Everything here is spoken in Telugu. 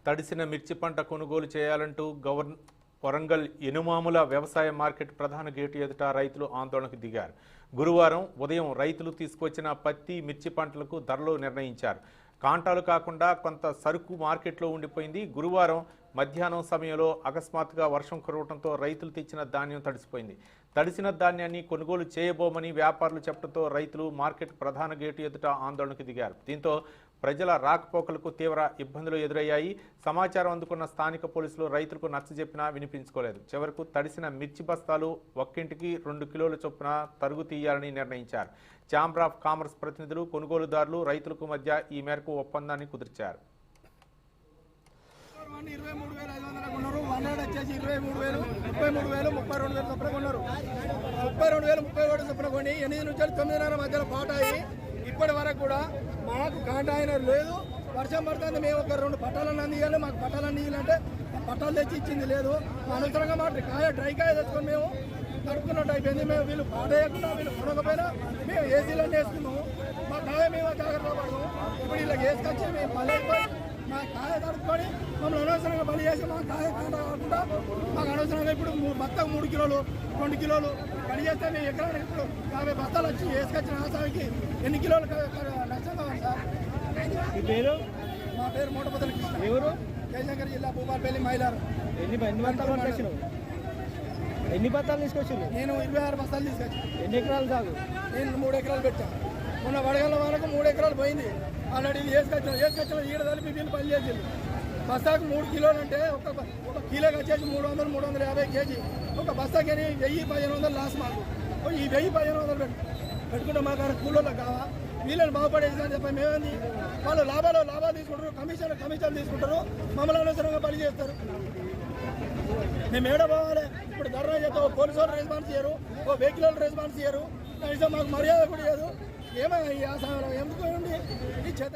తడిసిన మిర్చి పంట కొనుగోలు చేయాలంటూ వరంగల్ ఎనుమాముల వ్యవసాయ మార్కెట్ ప్రధాన గేటు ఎదుట రైతులు ఆందోళనకు దిగారు. గురువారం ఉదయం రైతులు తీసుకొచ్చిన పత్తి, మిర్చి పంటలకు ధరలు నిర్ణయించారు. కాంటాలు కాకుండా కొంత సరుకు మార్కెట్లో ఉండిపోయింది. గురువారం మధ్యాహ్నం సమయంలో అకస్మాత్తుగా వర్షం కురవడంతో రైతులు తెచ్చిన ధాన్యం తడిసిపోయింది. తడిసిన ధాన్యాన్ని కొనుగోలు చేయబోమని వ్యాపారులు చెప్పడంతో రైతులు మార్కెట్ ప్రధాన గేటు ఎదుట ఆందోళనకు దిగారు. దీంతో ప్రజల రాకపోకలకు తీవ్ర ఇబ్బందులు ఎదురయ్యాయి. సమాచారం అందుకున్న స్థానిక పోలీసులు రైతులకు నచ్చజెప్పినా వినిపించుకోలేదు. చివరకు తడిసిన మిర్చి బస్తాలు ఒక్కింటికి 2 కిలోల చొప్పున తరుగు తీయాలని నిర్ణయించారు. ఛాంబర్ ఆఫ్ కామర్స్ ప్రతినిధులు, కొనుగోలుదారులు, రైతులకు మధ్య ఈ మేరకు ఒప్పందాన్ని కుదిర్చారు. 23,500 కొన్నారు. 100 వచ్చేసి 23,000, 33,000, 32,000 చొప్పున కొన్నారు. 32,000, 37,000 చొప్పున కొని 8 నుంచి 9:30 మధ్యలో పాటాయి. ఇప్పటి వరకు కూడా మాకు కాంటాయిన లేదు. వర్షం పడుతుంది. మేము ఒక 2 పట్టాలన్నీ అందియాలి. మాకు పట్టాలన్నీ ఇవ్వాలంటే పట్టాలు తెచ్చి ఇచ్చింది లేదు. అనవసరంగా మాట డ్రై కాయ తెచ్చుకొని మేము తడుపుకున్నట్టు అయిపోయింది. మేము వీళ్ళు పాడేయకుండా వీళ్ళు కొనకపోయినా మేము ఏసీలన్నీ వేసుకున్నాము. మా కాయ మేము జాగ్రత్త పడము. ఇప్పుడు ఇలా వేసుకొచ్చి మేము పల్లెపోయి మా కాయ తడుపుకొని మమ్మల్ని అనవసరంగా బలి చేసి మా కాయ కాంట కాకుండా మాకు అనవసరంగా ఇప్పుడు బత్తకు 3 కిలోలు 2 కిలోలు పని చేస్తే మేము ఎకరానికి ఇప్పుడు 50 బస్తాలు వచ్చి వేసుకొచ్చిన ఆసానికి ఎన్ని కిలోలు నష్టం కావాలి సార్? మీ పేరు? మా పేరు మోటపదల కృష్ణ. ఎవరు? జయశంకర్ జిల్లా భూపాలపల్లి మైలారు. ఎన్ని బత్తాలు తీసుకొచ్చినావు? ఎన్ని బత్తాలు తీసుకొచ్చింది? నేను 26 బస్తాలు తీసుకొచ్చి. ఎన్ని ఎకరాలు సాగు? నేను 3 ఎకరాలు పెట్టాను. మొన్న వడగల వరకు 3 ఎకరాలు పోయింది. ఆల్రెడీ ఇది వేసుకొచ్చిన ఈడ కలిపి వీళ్ళు పని చేసింది. బస్తాకు 3 కిలోలు అంటే ఒక కిలోకి వచ్చేసి 300, 350 కేజీ. ఒక బస్తాకి 1,000-1,500 లాస్ మాకు. ఈ 1,000-1,500 పెట్టుకుంటే మాకు కూలోళ్ళకి కావా? వీళ్ళని బాగుపడేసి చెప్పి మేమేంది? వాళ్ళు లాభాలు తీసుకుంటారు, కమిషన్ తీసుకుంటారు, మమ్మల్ని అనవసరంగా పని చేస్తారు. మేము ఏడ పోవాలి? ఇప్పుడు ధర్నా చేస్తాం. పోలీసు వాళ్ళు రెస్పాన్స్ చేయరు, ఓ వెహికల్ వాళ్ళు రెస్పాన్స్ చేయరు. కనీసం మాకు మర్యాద కూడా లేదు. ఏమైనా ఈ ఆసాయంలో ఎందుకు ఈ చేత